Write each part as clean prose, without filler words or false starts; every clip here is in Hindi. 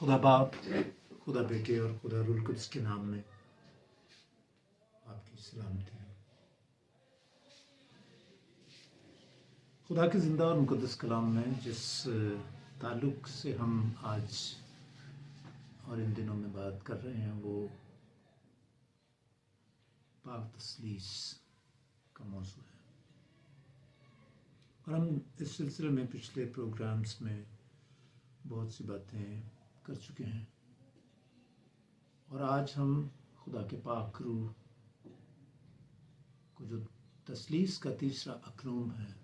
खुदा बाप, खुदा बेटे और खुदा रूल कुद्स के नाम में आपकी सलामती है। खुदा के ज़िंदा और मुक़द्दस कलाम में जिस ताल्लुक़ से हम आज और इन दिनों में बात कर रहे हैं वो पाक तस्लीस का मौजू है। और हम इस सिलसिले में पिछले प्रोग्राम्स में बहुत सी बातें कर चुके हैं और आज हम खुदा के पाक रूह को जो तस्लीस का तीसरा अकरूम है,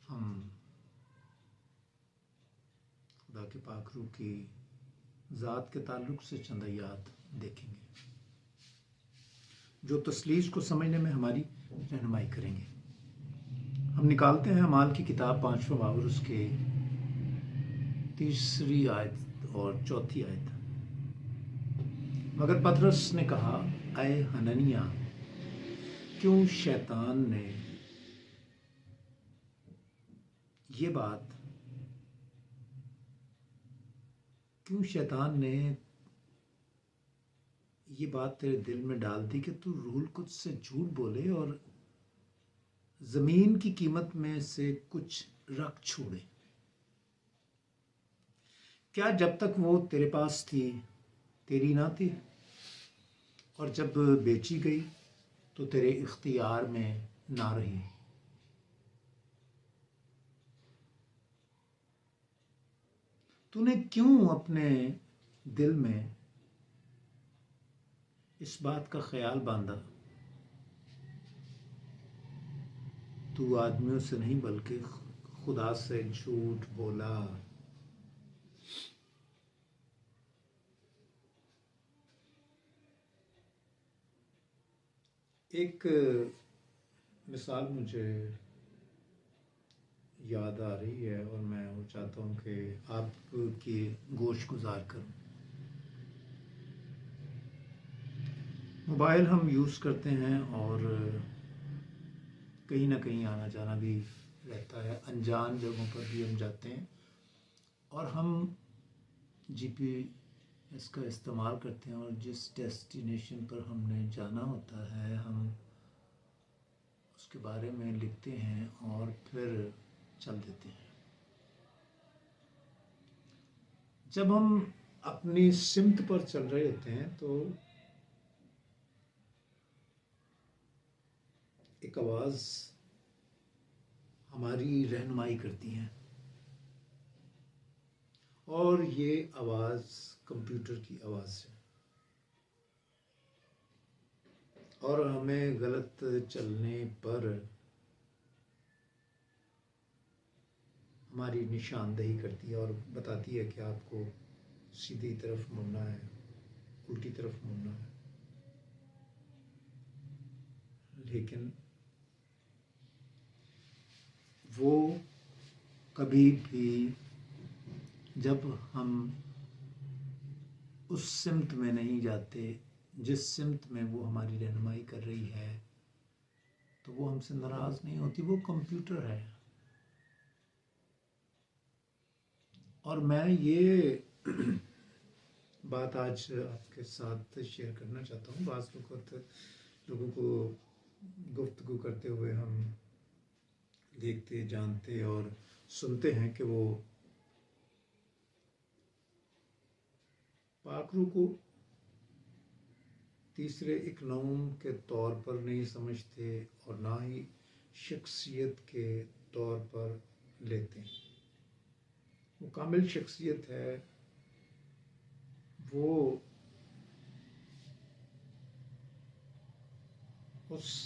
हम खुदा के पाक रूह की ज़ात के ताल्लुक़ से चंद आयात देखेंगे जो तस्लीस को समझने में हमारी रहनुमाई करेंगे। हम निकालते हैं अमाल की किताब 5वां बाब उसके 3री आयत और 4थी आयत। मगर पतरस ने कहा, ऐ हननिया, क्यों शैतान ने ये बात तेरे दिल में डाल दी कि तू रूहुल कुद्स से झूठ बोले और जमीन की कीमत में से कुछ रख छोड़े। क्या जब तक वो तेरे पास थी तेरी ना थी, और जब बेची गई तो तेरे इख्तियार में ना रही? तूने क्यों अपने दिल में इस बात का ख्याल बांधा? तू आदमियों से नहीं बल्कि खुदा से झूठ बोला। एक मिसाल मुझे याद आ रही है और मैं वो चाहता हूँ कि आपकी गोश गुजार करूँ। मोबाइल हम यूज़ करते हैं और कहीं ना कहीं आना जाना भी रहता है, अनजान जगहों पर भी हम जाते हैं और हम GPS का इस्तेमाल करते हैं और जिस डेस्टिनेशन पर हमने जाना होता है हम उसके बारे में लिखते हैं और फिर चल देते हैं। जब हम अपनी सिमत पर चल रहे होते हैं तो एक आवाज़ हमारी रहनुमाई करती है और ये आवाज़ कंप्यूटर की आवाज़ है और हमें गलत चलने पर हमारी निशानदेही करती है और बताती है कि आपको सीधी तरफ मुड़ना है, उल्टी तरफ मुड़ना है। लेकिन वो कभी भी जब हम उस सिमत में नहीं जाते जिस सिमत में वो हमारी रहनुमाई कर रही है तो वो हमसे नाराज़ नहीं होती। वो कंप्यूटर है। और मैं ये बात आज आपके साथ शेयर करना चाहता हूँ। बाज़ वक़्त लोगों को गुफ्तगू करते हुए हम देखते, जानते और सुनते हैं कि वो पाक रूह को तीसरे एक नाम के तौर पर नहीं समझते और ना ही शख्सियत के तौर पर लेते हैं। वो कामिल शख्सियत है, वो उस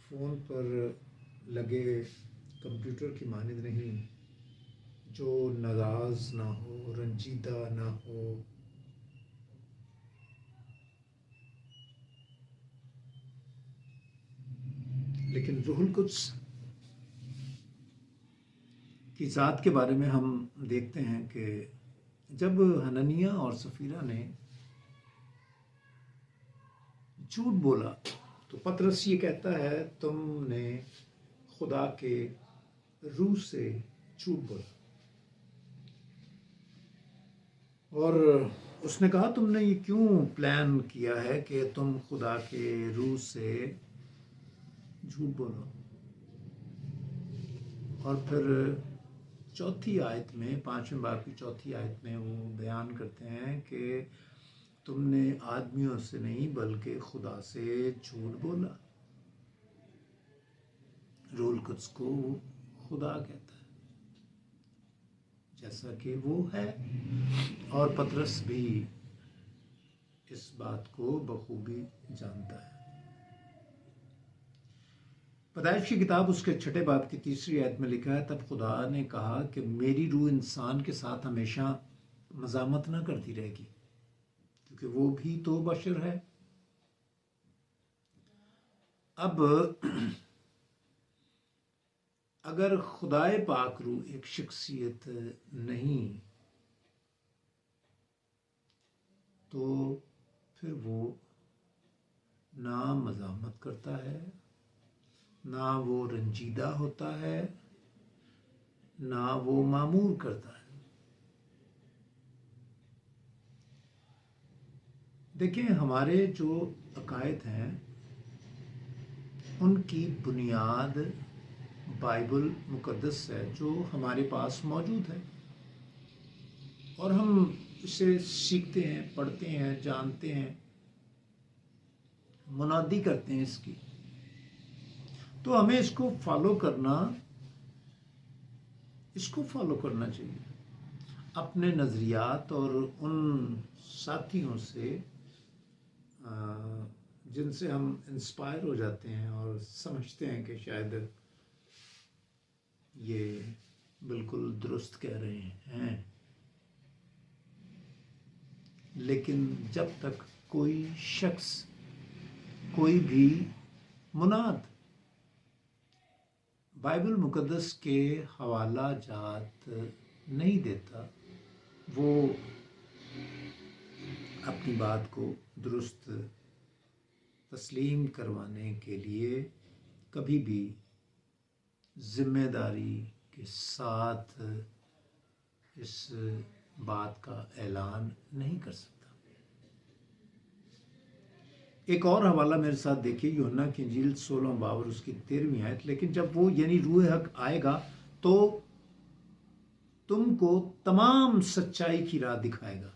फ़ोन पर लगे कंप्यूटर की मानद नहीं जो नाराज़ ना हो, रंजीदा ना हो, लेकिन रूहुल कुद्स की ज़ात के बारे में हम देखते हैं कि जब हननिया और सफीरा ने झूठ बोला तो पतरस ये कहता है, तुमने खुदा के रूह से झूठ बोला। और उसने कहा तुमने ये क्यों प्लान किया है कि तुम खुदा के रूह से झूठ बोलो। और फिर चौथी आयत में, 5वें बाब की चौथी आयत में वो बयान करते हैं कि तुमने आदमियों से नहीं बल्कि खुदा से झूठ बोला। रूहुल कुद्स को खुदा कहता है जैसा कि वो है, और पतरस भी इस बात को बखूबी जानता है। पैदाइश की किताब उसके 6 बाब की 3री आयत में लिखा है, तब खुदा ने कहा कि मेरी रूह इंसान के साथ हमेशा मजामत ना करती रहेगी, क्योंकि वो भी तो बशर है। अब अगर खुदाए पाक रूह एक शख्सियत नहीं तो फिर वो ना मजामत करता है, ना वो रंजीदा होता है, ना वो मामूर करता है। देखिए, हमारे जो अकायद हैं उनकी बुनियाद बाइबल मुकद्दस है जो हमारे पास मौजूद है, और हम इसे सीखते हैं, पढ़ते हैं, जानते हैं, मुनादी करते हैं इसकी। तो हमें इसको फॉलो करना चाहिए। अपने नज़रियात और उन साथियों से जिनसे हम इंस्पायर हो जाते हैं और समझते हैं कि शायद ये बिल्कुल दुरुस्त कह रहे हैं, लेकिन जब तक कोई शख्स, कोई भी मुनाद बाइबल मुकद्दस के हवाला जात नहीं देता, वो अपनी बात को दुरुस्त तस्लीम करवाने के लिए कभी भी जिम्मेदारी के साथ इस बात का ऐलान नहीं कर सकता। एक और हवाला मेरे साथ देखिए, यूहन्ना की इंजील 16 बाब और उसकी 13वीं आयत। लेकिन जब वो यानी रूह हक आएगा तो तुमको तमाम सच्चाई की राह दिखाएगा,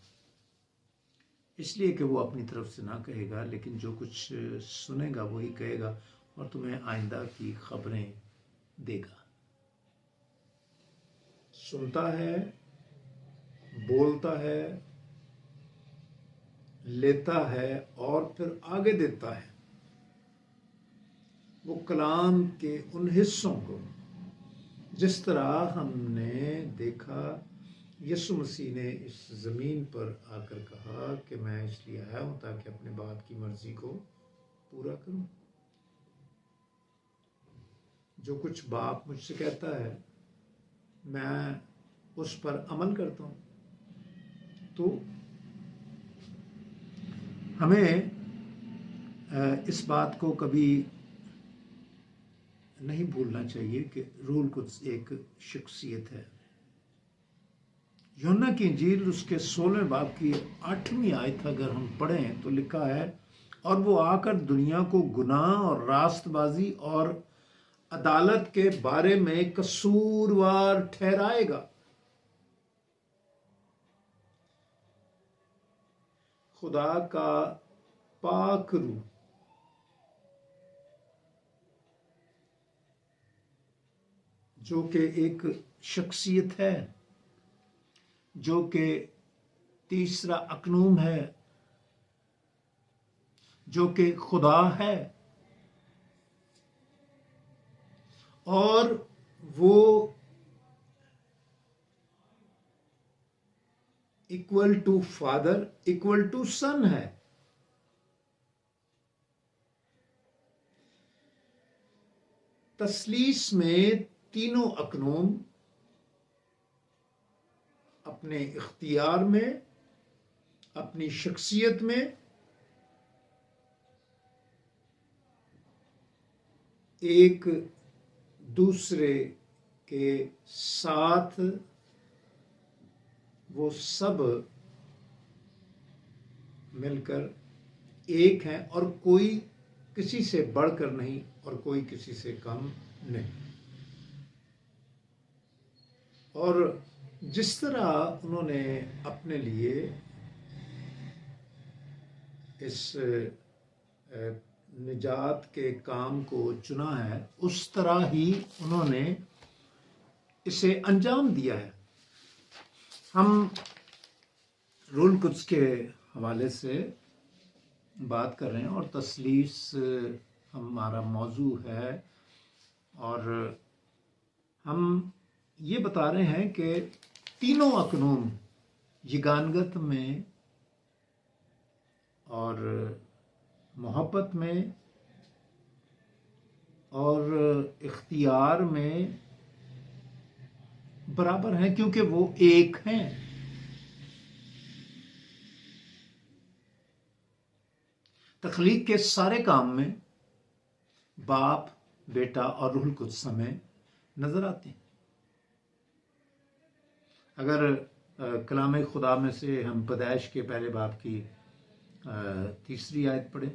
इसलिए कि वो अपनी तरफ से ना कहेगा, लेकिन जो कुछ सुनेगा वही कहेगा और तुम्हें आइंदा की खबरें देगा। सुनता है, बोलता है, लेता है और फिर आगे देता है। वो कलाम के उन हिस्सों को, जिस तरह हमने देखा यीशु मसीह ने इस ज़मीन पर आकर कहा कि मैं इसलिए आया हूँ ताकि अपने बाप की मर्जी को पूरा करूँ। जो कुछ बाप मुझसे कहता है मैं उस पर अमल करता हूँ। तो हमें इस बात को कभी नहीं भूलना चाहिए कि रूहुल कुद्स एक शख्सियत है। यूहन्ना की इंजील उसके 16वें बाब की 8वीं आयत अगर हम पढ़ें तो लिखा है, और वो आकर दुनिया को गुनाह और रास्तबाजी और अदालत के बारे में कसूरवार ठहराएगा। खुदा का पाक रूह जो कि एक शख्सियत है, जो कि तीसरा अकनूम है, जो कि खुदा है, और वो equal to father, equal to son है। तस्लीस में तीनों अकनूम अपने इख्तियार में, अपनी शख्सियत में एक दूसरे के साथ वो सब मिलकर एक हैं और कोई किसी से बढ़कर नहीं और कोई किसी से कम नहीं। और जिस तरह उन्होंने अपने लिए इस निजात के काम को चुना है, उस तरह ही उन्होंने इसे अंजाम दिया है। हम रूहुल कुद्स के हवाले से बात कर रहे हैं और तसलीस हमारा मौजू है, और हम ये बता रहे हैं कि तीनों अकनूम यगानगत में और मोहब्बत में और इख्तियार में बराबर हैं, क्योंकि वो एक हैं। तख्लीक के सारे काम में बाप, बेटा और रूहुल कुद्स हमें नजर आते हैं। अगर कलाम खुदा में से हम पैदाइश के पहले बाप की तीसरी आयत पढ़े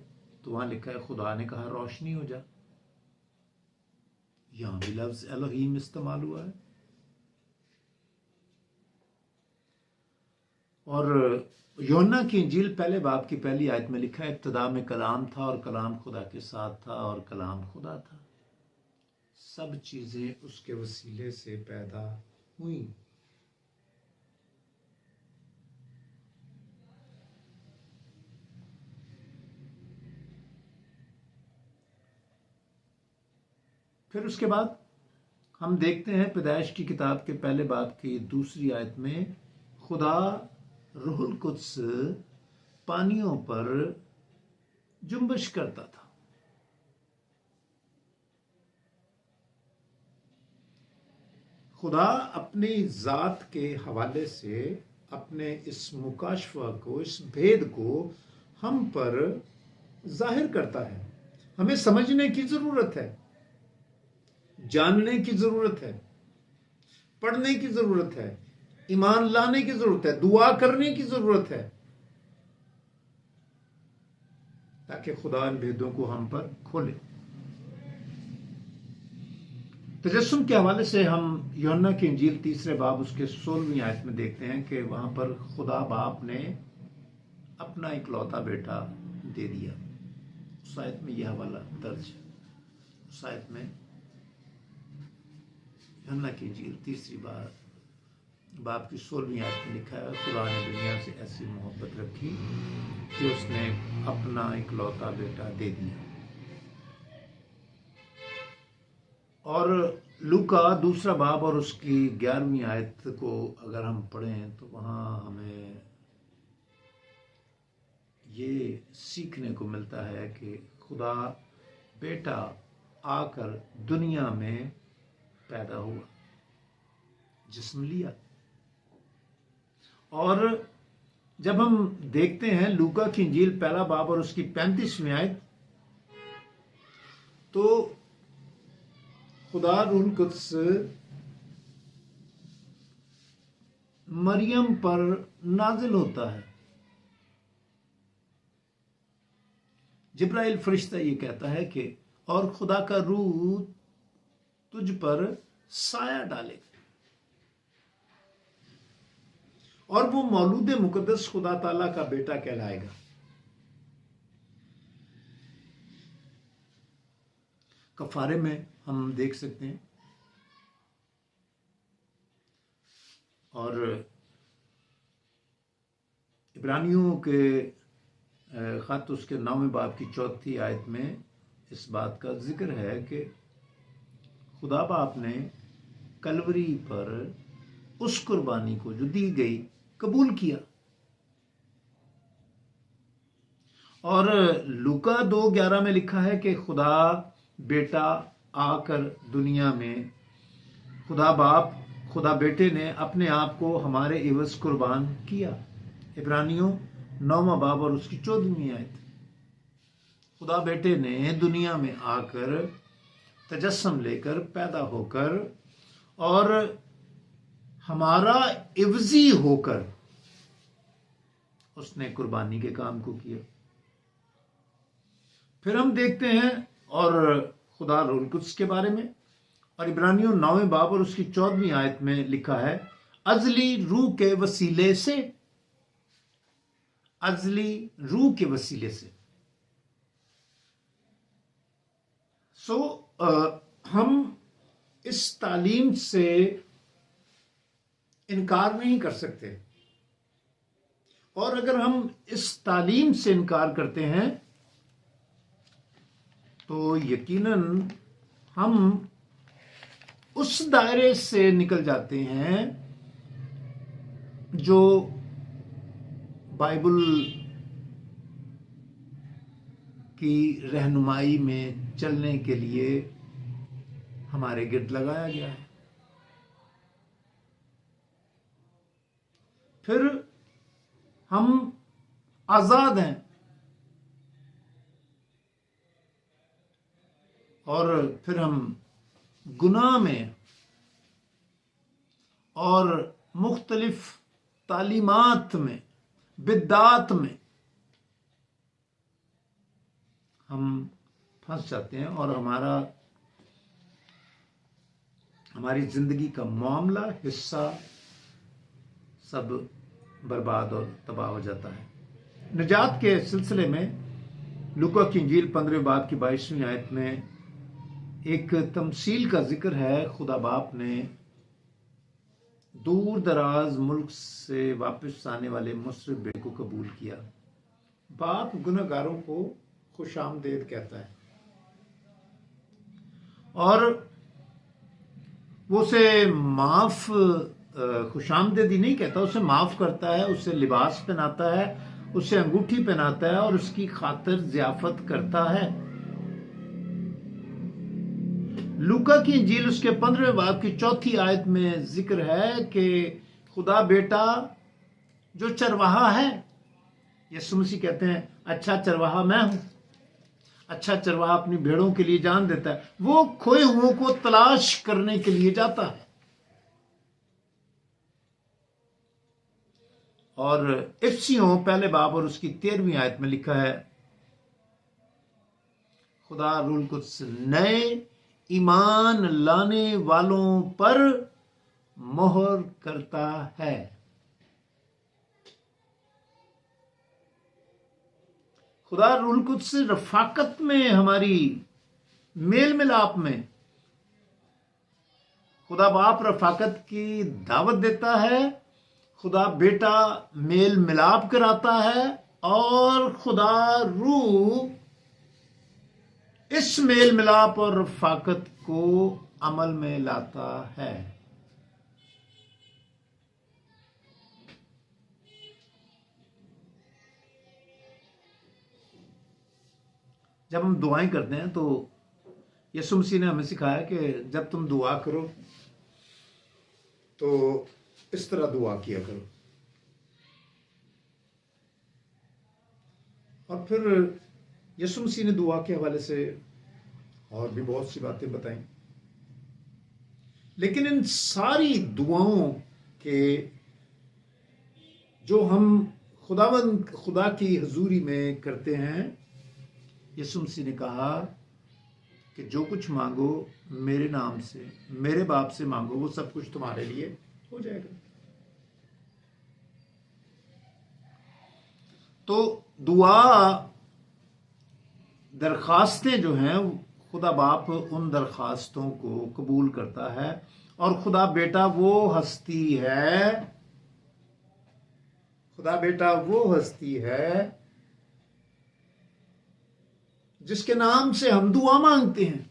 तो वहां लिखा है, खुदा ने कहा रोशनी हो जा। यहां भी लफ्ज एलोहीम इस्तेमाल हुआ है। और यूहन्ना की इंजील पहले बाप की पहली आयत में लिखा है, इब्तिदा में कलाम था और कलाम खुदा के साथ था और कलाम खुदा था। सब चीजें उसके वसीले से पैदा हुई। फिर उसके बाद हम देखते हैं पैदाइश की किताब के पहले बाब की दूसरी आयत में, खुदा रूहुल कुद्स पानियों पर जुम्बिश करता था। खुदा अपनी जात के हवाले से अपने इस मुकाशफा को, इस भेद को हम पर जाहिर करता है। हमें समझने की जरूरत है, जानने की जरूरत है, पढ़ने की जरूरत है, ईमान लाने की जरूरत है, दुआ करने की जरूरत है, ताकि खुदा इन भेदों को हम पर खोले। तजस्सुम के हवाले से हम यूहन्ना की इंजील तीसरे बाब उसके 16वीं आयत में देखते हैं कि वहां पर खुदा बाप ने अपना इकलौता बेटा दे दिया। उस आयत में यह हवाला दर्ज है। उस आयत में यूहन्ना की इंजील तीसरी बाब की 16वीं आयत में लिखा है, खुदा ने दुनिया से ऐसी मोहब्बत रखी कि उसने अपना इकलौता बेटा दे दिया। और लूका दूसरा बाब और उसकी 11वीं आयत को अगर हम पढ़ें तो वहां हमें ये सीखने को मिलता है कि खुदा बेटा आकर दुनिया में पैदा हुआ, जिस्म लिया। और जब हम देखते हैं लूका की इंजील पहला बाब और उसकी 35वीं आयत, तो खुदा रूहुल कुद्स मरियम पर नाजिल होता है। जिब्राइल फरिश्ता ये कहता है कि और खुदा का रूह तुझ पर साया डालेगा और वो मौलूद मुकद्दस खुदा ताला का बेटा कहलाएगा। कफारे में हम देख सकते हैं, और इब्रानियों के खत उसके 9वें बाब की 4थी आयत में इस बात का जिक्र है कि खुदा बाप ने कलवरी पर उस कुर्बानी को जो दी गई कबूल किया। और लूका 2:11 में लिखा है कि खुदा बेटा आकर दुनिया में, खुदा बेटे ने अपने आप को हमारे इवज कुर्बान किया। इब्रानियों 9वां बाब और उसकी 14वीं आयत, खुदा बेटे ने दुनिया में आकर तजस्सुम लेकर पैदा होकर और हमारा इवजी होकर उसने कुर्बानी के काम को किया। फिर हम देखते हैं और खुदा रूहुल कुद्स के बारे में, और इब्रानियों 9वें बाब और उसकी 14वीं आयत में लिखा है, अजली रूह के वसीले से, अजली रूह के वसीले से। हम इस तालीम से इनकार नहीं कर सकते, और अगर हम इस तालीम से इनकार करते हैं तो यकीनन हम उस दायरे से निकल जाते हैं जो बाइबल की रहनुमाई में चलने के लिए हमारे गिर्द लगाया गया है। फिर हम आजाद हैं, और फिर हम गुनाह में और मुख्तलिफ तालीमात में, बिद्दात में हम फंस जाते हैं, और हमारी जिंदगी का मामला, हिस्सा सब बर्बाद और तबाह हो जाता है। निजात के सिलसिले में लूका की इंजील 15वें बाब की 22वीं आयत में एक तमसील का जिक्र है। खुदा बाप ने दूर दराज मुल्क से वापस आने वाले मुसरिफ बेटे को कबूल किया। बाप गुनहगारों को खुशामदेद कहता है, और वो उसे माफ, खुशामदेदी नहीं कहता, उसे माफ करता है, उसे लिबास पहनाता है, उसे अंगूठी पहनाता है और उसकी खातिर ज़ियाफत करता है। लूका की इंजील उसके 15वें बाब की 4थी आयत में जिक्र है कि खुदा बेटा जो चरवाहा है, यीशु मसीह कहते हैं अच्छा चरवाहा मैं हूं। अच्छा चरवाहा अपनी भेड़ों के लिए जान देता है। वो खोए हुओं को तलाश करने के लिए जाता है। और इफ्सियों पहले बाब और उसकी 13वीं आयत में लिखा है, खुदा रूहुल कुद्स नए ईमान लाने वालों पर मोहर करता है। खुदा रूहुल कुद्स से रफाकत में, हमारी मेल मिलाप में खुदा बाप रफाकत की दावत देता है, खुदा बेटा मेल मिलाप कराता है, और खुदा रूह इस मेल मिलाप और रफाकत को अमल में लाता है। जब हम दुआएं करते हैं तो यीशु मसीह ने हमें सिखाया कि जब तुम दुआ करो तो इस तरह दुआ किया करो। और फिर यीशु मसीह ने दुआ के हवाले से और भी बहुत सी बातें बताई, लेकिन इन सारी दुआओं के जो हम खुदा की हजूरी में करते हैं, यीशु मसीह ने कहा कि जो कुछ मांगो मेरे नाम से, मेरे बाप से मांगो, वो सब कुछ तुम्हारे लिए हो जाएगा। तो दुआ, दरखास्तें जो हैं, खुदा बाप उन दरखास्तों को कबूल करता है, और खुदा बेटा वो हस्ती है, खुदा बेटा वो हस्ती है जिसके नाम से हम दुआ मांगते हैं।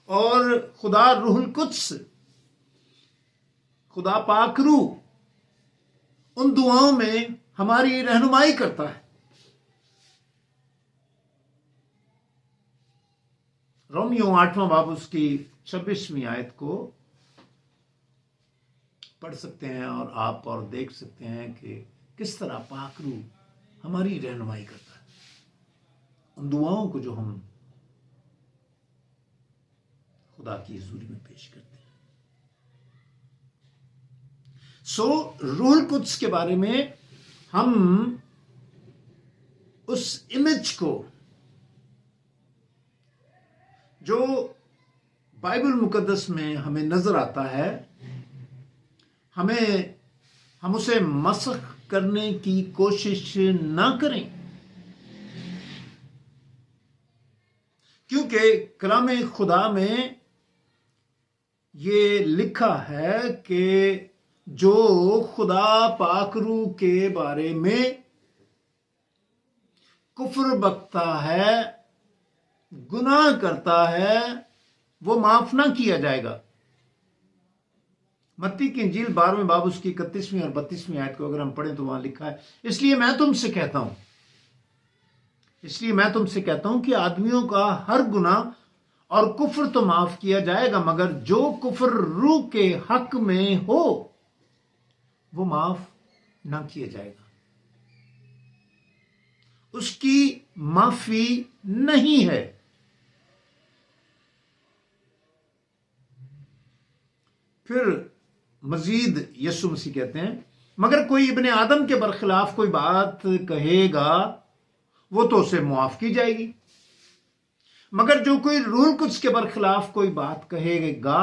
और खुदा रूहुल कुद्स, खुदा पाक रूह उन दुआओं में हमारी रहनुमाई करता है। रोमियो 8वां बाब उसकी 26वीं आयत को पढ़ सकते हैं, और आप और देख सकते हैं कि किस तरह पाक रूह हमारी रहनुमाई करता है उन दुआओं को जो हम खुदा की हुजूरी में पेश करते हैं। रूहुल कुद्स के बारे में हम उस इमेज को जो बाइबल मुकद्दस में हमें नजर आता है, हम उसे मसख करने की कोशिश ना करें, क्योंकि कलाम खुदा में ये लिखा है कि जो खुदा पाकरू के बारे में कुफ्र बकता है, गुनाह करता है, वो माफ ना किया जाएगा। मत्ती की इंजील 12वें बाब उसकी 31वीं और 32वीं आयत को अगर हम पढ़ें तो वहां लिखा है, इसलिए मैं तुमसे कहता हूं कि आदमियों का हर गुनाह और कुफ्र तो माफ किया जाएगा, मगर जो कुफ्र रूह के हक में हो वो माफ ना किया जाएगा, उसकी माफी नहीं है। फिर मजीद यीशु मसीह कहते हैं, मगर कोई इब्ने आदम के बरखिलाफ कोई बात कहेगा वो तो उसे मुआफ की जाएगी, मगर जो कोई रूह कुद्स के बरखिलाफ कोई बात कहेगा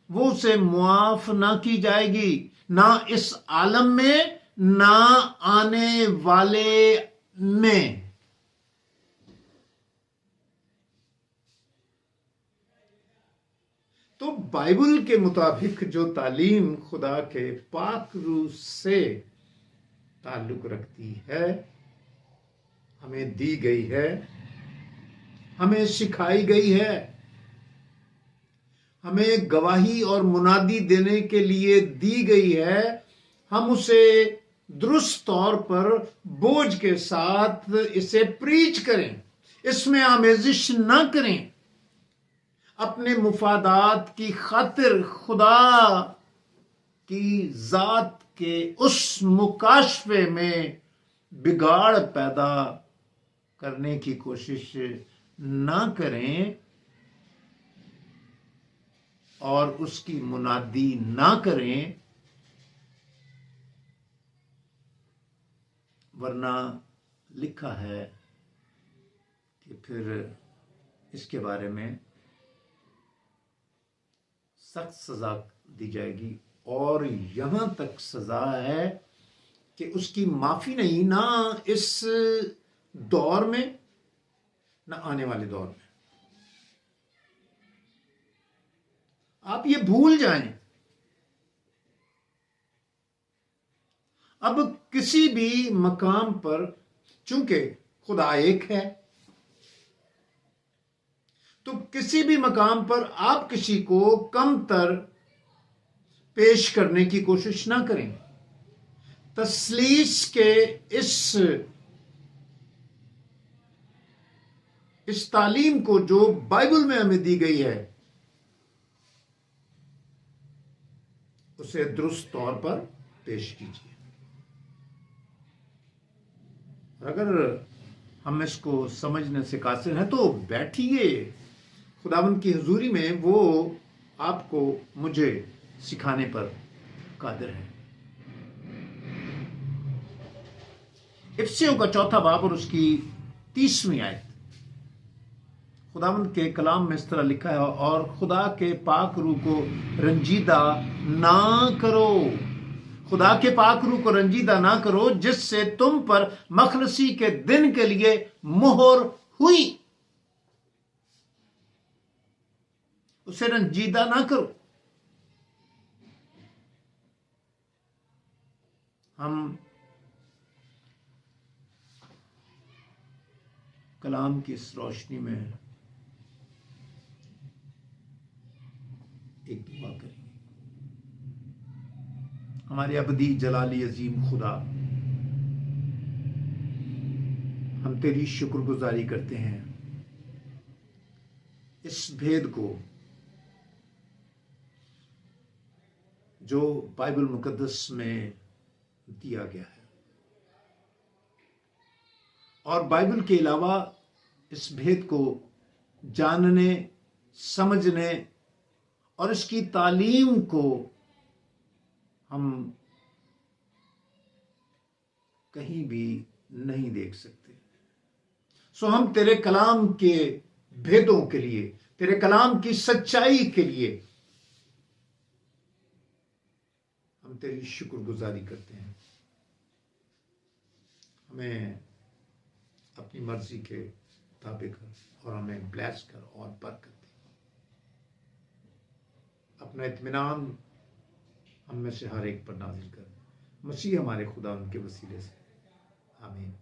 वो उसे मुआफ ना की जाएगी, ना इस आलम में ना आने वाले में। तो बाइबल के मुताबिक जो तालीम खुदा के पाक रूह से ताल्लुक रखती है, हमें दी गई है, हमें सिखाई गई है, हमें गवाही और मुनादी देने के लिए दी गई है, हम उसे दुरुस्त तौर पर बोझ के साथ इसे प्रीच करें, इसमें आमेजिश ना करें, अपने मुफादात की खातिर खुदा की जात के उस मुकाशफे में बिगाड़ पैदा करने की कोशिश ना करें और उसकी मुनादी ना करें, वरना लिखा है कि फिर इसके बारे में सख्त सजा दी जाएगी, और यहां तक सजा है कि उसकी माफी नहीं, ना इस दौर में ना आने वाले दौर में। आप ये भूल जाएं, अब किसी भी मकाम पर चूंकि खुदा एक है, तो किसी भी मकाम पर आप किसी को कमतर पेश करने की कोशिश ना करें। तस्लीस के इस तालीम को जो बाइबल में हमें दी गई है उसे दुरुस्त तौर पर पेश कीजिए। अगर हम इसको समझने से कासिर हैं तो बैठिए खुदावंद की हुजूरी में, वो आपको मुझे सिखाने पर कादिर है। इफिसियों का 4था बाब और उसकी 30वीं आयत, खुदावंद के कलाम में इस तरह लिखा है, और खुदा के पाक रूह को रंजीदा ना करो, खुदा के पाक रूह को रंजीदा ना करो, जिससे तुम पर मखलसी के दिन के लिए मोहर हुई, उसे रंजीदा ना करो। हम कलाम की इस रोशनी में एक दुआ करेंगे। हमारे अबदी जलाली अजीम खुदा, हम तेरी शुक्रगुजारी करते हैं इस भेद को जो बाइबल मुकद्दस में दिया गया है, और बाइबल के अलावा इस भेद को जानने, समझने और इसकी तालीम को हम कहीं भी नहीं देख सकते। सो हम तेरे कलाम के भेदों के लिए, तेरे कलाम की सच्चाई के लिए हम तेरी शुक्रगुजारी करते हैं। हमें अपनी मर्जी के मुताबिक और हमें ब्लेस कर और बरकत दे। अपना इत्मीनान हम में से हर एक पर नाजिल कर। मसीह हमारे खुदा उनके वसीले से, आमीन।